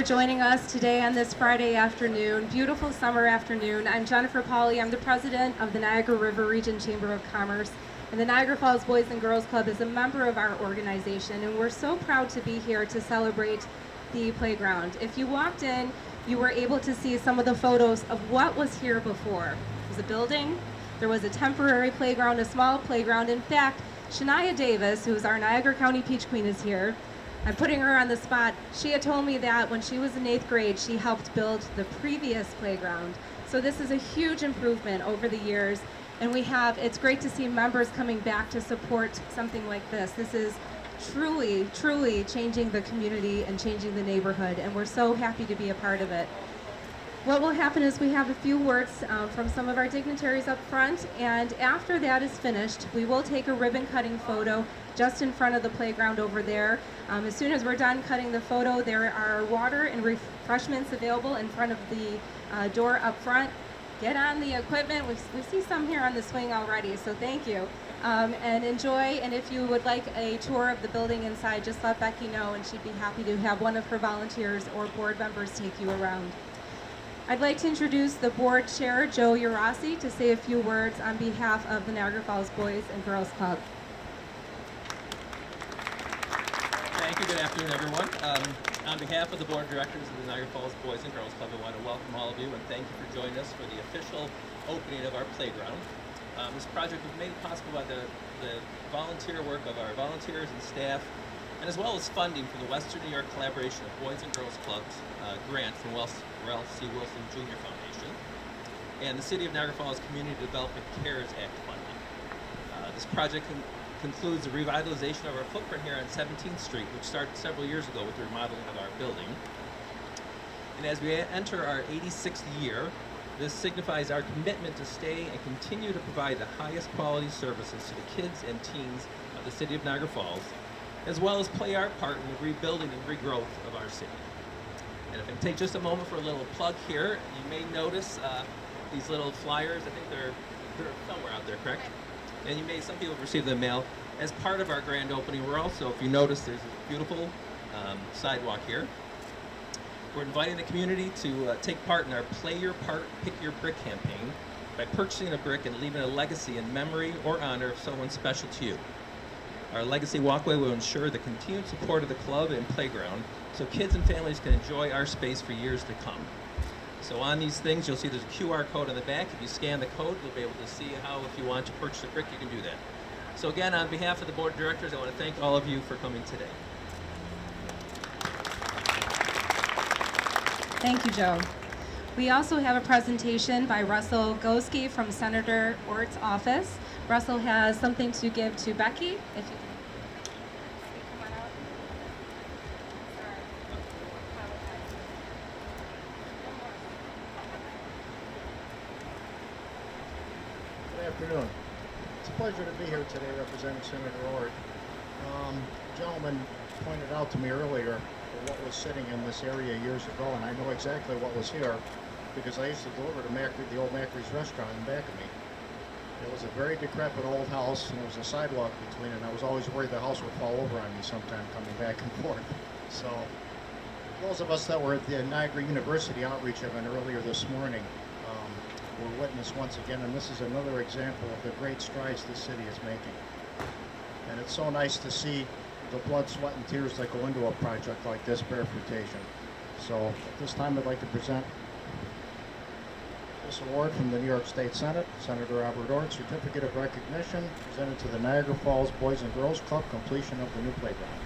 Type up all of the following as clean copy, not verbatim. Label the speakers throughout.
Speaker 1: for joining us today on this Friday afternoon, beautiful summer afternoon. I'm Jennifer Pauley. I'm the president of the Niagara River Region Chamber of Commerce. And the Niagara Falls Boys and Girls Club is a member of our organization, and we're so proud to be here to celebrate the playground. If you walked in, you were able to see some of the photos of what was here before. It was a building, there was a temporary playground, a small playground. In fact, Shania Davis, who's our Niagara County Peach Queen, is here. I'm putting her on the spot. She had told me that when she was in 8th grade, she helped build the previous playground. So this is a huge improvement over the years. And it's great to see members coming back to support something like this. This is truly, truly changing the community and changing the neighborhood, and we're so happy to be a part of it. What will happen is we have a few words from some of our dignitaries up front, and after that is finished, we will take a ribbon cutting photo just in front of the playground over there. As soon as we're done cutting the photo, there are water and refreshments available in front of the door up front. Get on the equipment. We see some here on the swing already, so thank you. And enjoy, and if you would like a tour of the building inside, just let Becky know, and she'd be happy to have one of her volunteers or board members take you around. I'd like to introduce the board chair, Joe Urasi, to say a few words on behalf of the Niagara Falls Boys and Girls Club.
Speaker 2: Thank you. Good afternoon, everyone. On behalf of the board of directors of the Niagara Falls Boys and Girls Club, I want to welcome all of you and thank you for joining us for the official opening of our playground. This project was made possible by the volunteer work of our volunteers and staff, and as well as funding from the Western New York Collaboration of Boys and Girls Clubs grant from Ralph C. Wilson Jr. Foundation and the City of Niagara Falls Community Development CARES Act funding. This project concludes the revitalization of our footprint here on 17th Street, which started several years ago with the remodeling of our building. And as we enter our 86th year, this signifies our commitment to stay and continue to provide the highest quality services to the kids and teens of the City of Niagara Falls, as well as play our part in the rebuilding and regrowth of our city. And if I can take just a moment for a little plug here, you may notice these little flyers. I think they're somewhere out there, correct? And some people have received the mail. As part of our grand opening, we're also, if you notice, there's a beautiful sidewalk here. We're inviting the community to take part in our Play Your Part, Pick Your Brick campaign by purchasing a brick and leaving a legacy in memory or honor of someone special to you. Our legacy walkway will ensure the continued support of the club and playground so kids and families can enjoy our space for years to come. So on these things, you'll see there's a QR code on the back. If you scan the code, you'll be able to see how, if you want to purchase a brick, you can do that. So again, on behalf of the board of directors, I want to thank all of you for coming today.
Speaker 1: Thank you, Joe. We also have a presentation by Russell Goski from Senator Ort's office. Russell has something to give to Becky. If you can come on out.
Speaker 3: Good afternoon. It's a pleasure to be here today representing Senator Ort. The gentleman pointed out to me earlier what was sitting in this area years ago, and I know exactly what was here because I used to deliver to the old Macri's restaurant in back of me. It was a very decrepit old house, and there was a sidewalk between it, and I was always worried the house would fall over on me sometime coming back and forth. So those of us that were at the Niagara University outreach event earlier this morning were witness once again, and this is another example of the great strides the city is making. And it's so nice to see the blood, sweat, and tears that go into a project like this bear fruition. So at this time, I'd like to present this award from the New York State Senate, Senator Robert Ort, Certificate of Recognition, presented to the Niagara Falls Boys and Girls Club, completion of the new playground.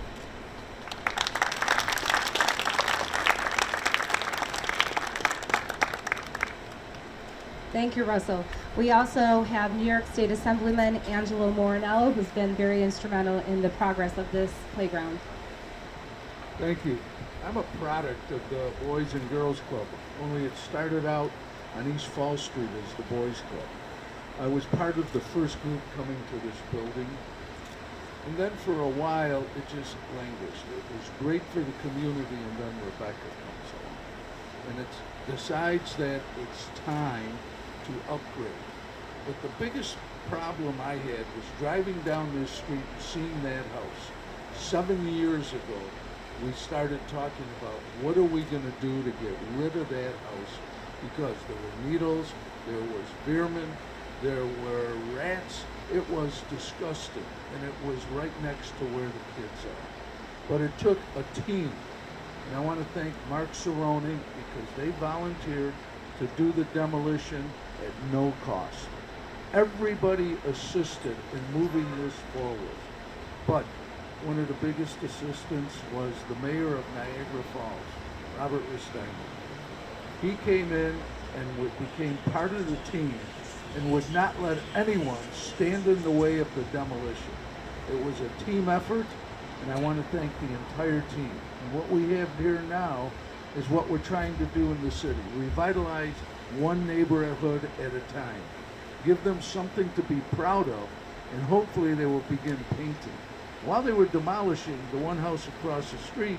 Speaker 1: Thank you, Russell. We also have New York State Assemblyman Angelo Mornello, who's been very instrumental in the progress of this playground.
Speaker 4: Thank you. I'm a product of the Boys and Girls Club, only it started out on East Fall Street as the Boys Club. I was part of the first group coming to this building, and then for a while it just languished. It was great for the community, and then Rebecca comes along. And it decides that it's time to upgrade. But the biggest problem I had was driving down this street and seeing that house 7 years ago we started talking about what are we going to do to get rid of that house, because there were needles, there was vermin, there were rats. It was disgusting, and it was right next to where the kids are. But it took a team, and I want to thank Mark Cerrone because they volunteered to do the demolition at no cost. Everybody assisted in moving this forward, but one of the biggest assistants was the mayor of Niagara Falls, Robert Restaino. He came in and became part of the team and would not let anyone stand in the way of the demolition. It was a team effort, and I want to thank the entire team. And what we have here now is what we're trying to do in the city. Revitalize one neighborhood at a time. Give them something to be proud of, and hopefully they will begin painting. While they were demolishing, the one house across the street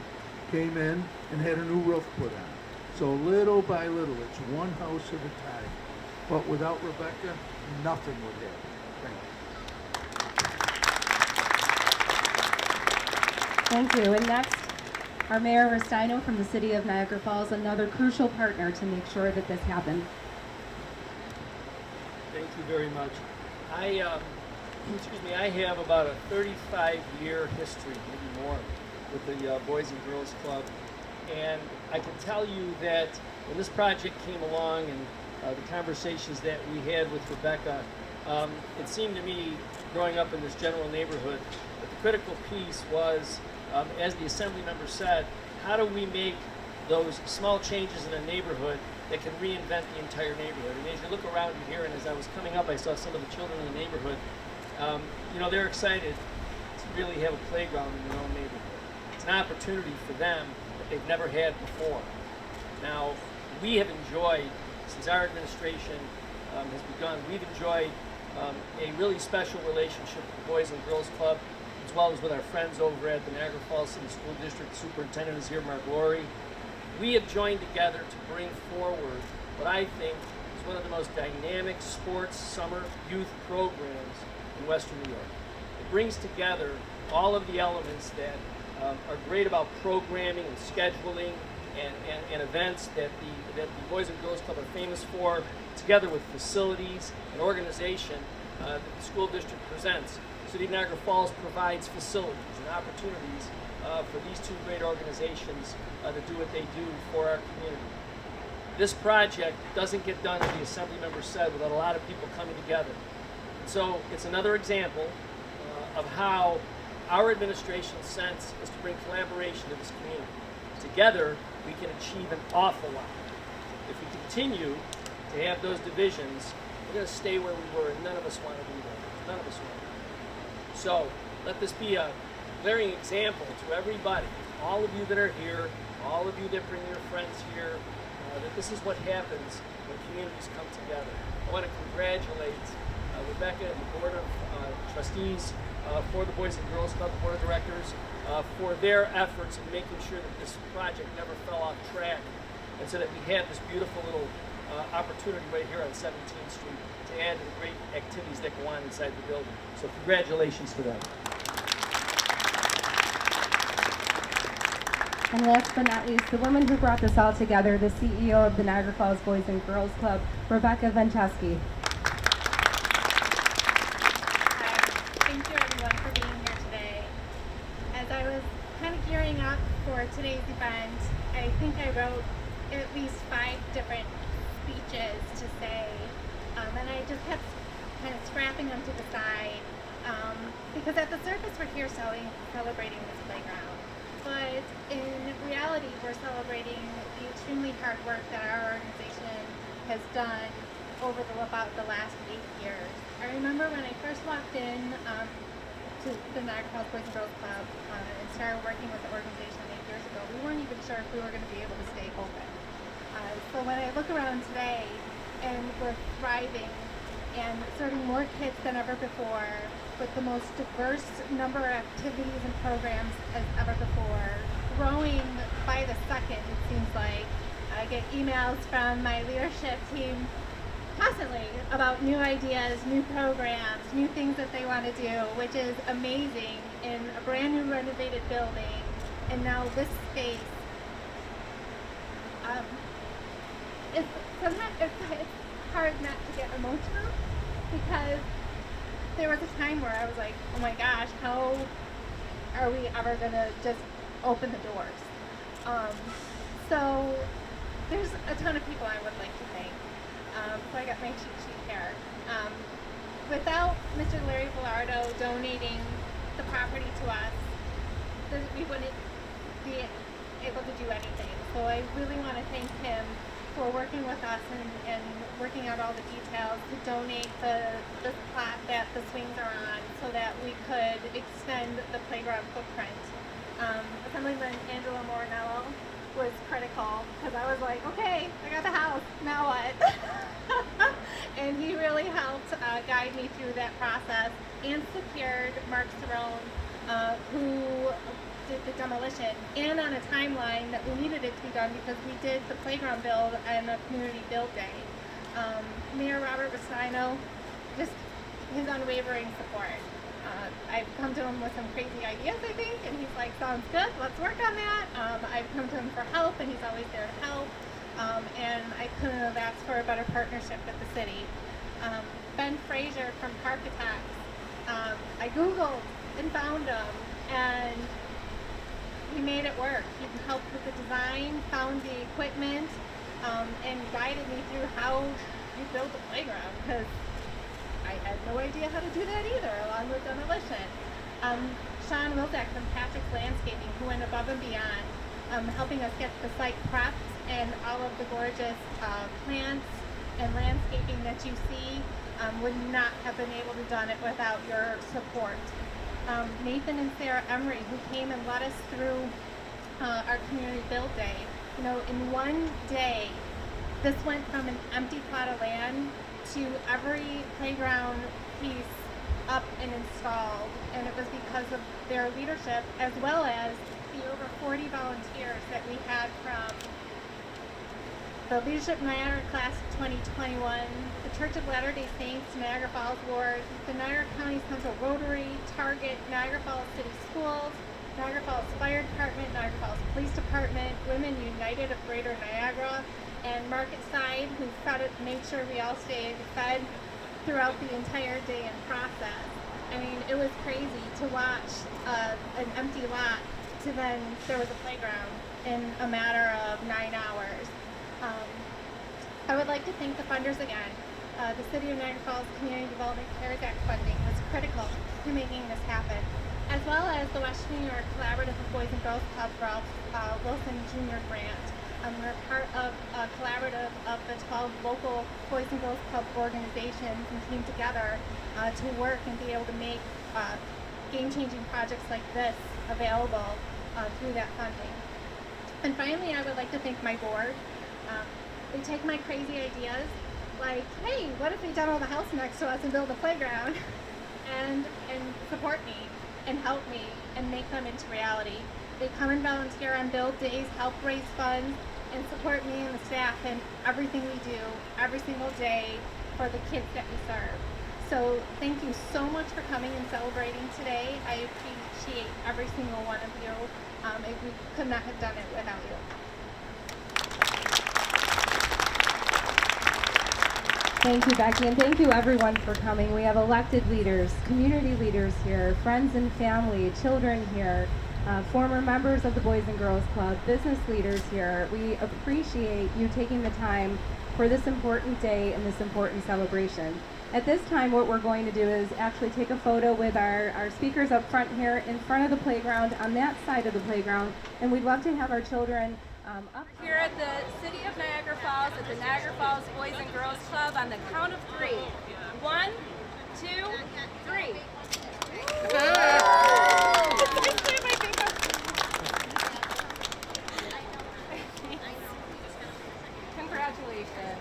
Speaker 4: came in and had a new roof put on. So little by little, it's one house at a time. But without Rebecca, nothing would happen. Thank you.
Speaker 1: Thank you. And next, our Mayor Restaino from the City of Niagara Falls, another crucial partner to make sure that this happened.
Speaker 5: Thank you very much. I have about a 35-year history, maybe more, with the Boys and Girls Club. And I can tell you that when this project came along and the conversations that we had with Rebecca, it seemed to me, growing up in this general neighborhood, that the critical piece was, as the assembly member said, how do we make those small changes in a neighborhood that can reinvent the entire neighborhood? And as you look around here, and as I was coming up, I saw some of the children in the neighborhood. They're excited to really have a playground in their own neighborhood. It's an opportunity for them that they've never had before. Now, we have enjoyed, since our administration has begun, we've enjoyed a really special relationship with the Boys and Girls Club, as well as with our friends over at the Niagara Falls City School District. Superintendent is here, Mark Laurie. We have joined together to bring forward what I think is one of the most dynamic sports summer youth programs in Western New York. It brings together all of the elements that are great about programming and scheduling and events that the Boys and Girls Club are famous for, together with facilities and organization that the school district presents. City of Niagara Falls provides facilities and opportunities for these two great organizations to do what they do for our community. This project doesn't get done, as the assembly member said, without a lot of people coming together. So it's another example of how our administration's sense is to bring collaboration to this community. Together, we can achieve an awful lot. If we continue to have those divisions, we're going to stay where we were, and none of us want to do that. None of us want to do that. So let this be a glaring example to everybody, all of you that are here, all of you that bring your friends here, that this is what happens when communities come together. I want to congratulate Rebecca and the Board of Trustees for the Boys and Girls Club, the Board of Directors, for their efforts in making sure that this project never fell off track, and so that we had this beautiful little opportunity right here on 17th Street to add to the great activities that go on inside the building. So congratulations to them.
Speaker 1: And last but not least, the woman who brought this all together, the CEO of the Niagara Falls Boys and Girls Club, Rebecca Venteski.
Speaker 6: Thank you everyone for being here today. As I was kind of gearing up for today's event, I think I wrote at least 5 different speeches to say, and I just kept kind of scrapping them to the side, because at the surface we're here celebrating this playground. But in reality, we're celebrating the extremely hard work that our organization has done over about the last 8 years. I remember when I first walked in to the Niagara Falls Boys and Girls Club and started working with the organization 8 years ago, we weren't even sure if we were going to be able to stay open. So when I look around today and we're thriving and serving more kids than ever before, with the most diverse number of activities and programs as ever before, growing by the second, it seems like. I get emails from my leadership team constantly about new ideas, new programs, new things that they want to do, which is amazing in a brand new renovated building and now this space. It's sometimes it's hard not to get emotional because there was a time where I was like, oh my gosh, how are we ever gonna just open the doors? So there's a ton of people I would like to thank. So I got my cheat sheet here. Without Mr. Larry Villardo donating the property to us, we wouldn't be able to do anything. So I really want to thank him for working with us and working out all the details to donate the plot that the swings are on so that we could extend the playground footprint. Assemblyman Angelo Mornello was critical because I was like, okay, I got the house, now what? And he really helped guide me through that process and secured Mark Cerrone, who did the demolition, and on a timeline that we needed it to be done because we did the playground build on a community build day. Mayor Rob Astorino, just his unwavering support. I've come to him with some crazy ideas, I think, and he's like, sounds good, let's work on that. I've come to him for help, and he's always there to help. And I couldn't have asked for a better partnership with the city. Ben Frazier from Parkitects, I Googled and found him, and he made it work. He helped with the design, found the equipment, and guided me through how you build a playground, because I had no idea how to do that either, along with demolition. Sean Wilczek from Patrick's Landscaping, who went above and beyond, helping us get the site prepped and all of the gorgeous plants and landscaping that you see, would not have been able to done it without your support. Nathan and Sarah Emery, who came and led us through our community build day. You know, in one day, this went from an empty plot of land to every playground piece up and installed, and it was because of their leadership, as well as the over 40 volunteers that we had from the Leadership Niagara Class of 2021, the Church of Latter-day Saints, Niagara Falls Ward, the Niagara County Central Rotary, Target, Niagara Falls City Schools, Niagara Falls Fire Department, Niagara Falls Police Department, Women United of Greater Niagara, and Market Side, who made sure we all stayed fed throughout the entire day and process. I mean, it was crazy to watch an empty lot to then there was a playground in a matter of 9 hours. I would like to thank the funders again. The City of Niagara Falls Community Development CARES Act funding was critical to making this happen, as well as the Western New York Collaborative of Boys and Girls Club Ralph Wilson Jr. grant. We're part of a collaborative of the 12 local Boys and Girls Club organizations and came together to work and be able to make game-changing projects like this available through that funding. And finally, I would like to thank my board. They take my crazy ideas, like, hey, what if we demo the house next to us and build a playground, and support me and help me and make them into reality. They come and volunteer on build days, help raise funds, and support me and the staff in everything we do every single day for the kids that we serve. So thank you so much for coming and celebrating today. I appreciate every single one of you. We could not have done it without you.
Speaker 1: Thank you, Becky, and thank you everyone for coming. We have elected leaders, community leaders here, friends and family, children here, former members of the Boys and Girls Club, business leaders here. We appreciate you taking the time for this important day and this important celebration. At this time, what we're going to do is actually take a photo with our speakers up front here in front of the playground, on that side of the playground, and we'd love to have our children up here at the City of Niagara Falls, at the Niagara Falls Boys and Girls Club, on the count of 3. 1, 2, 3. Congratulations.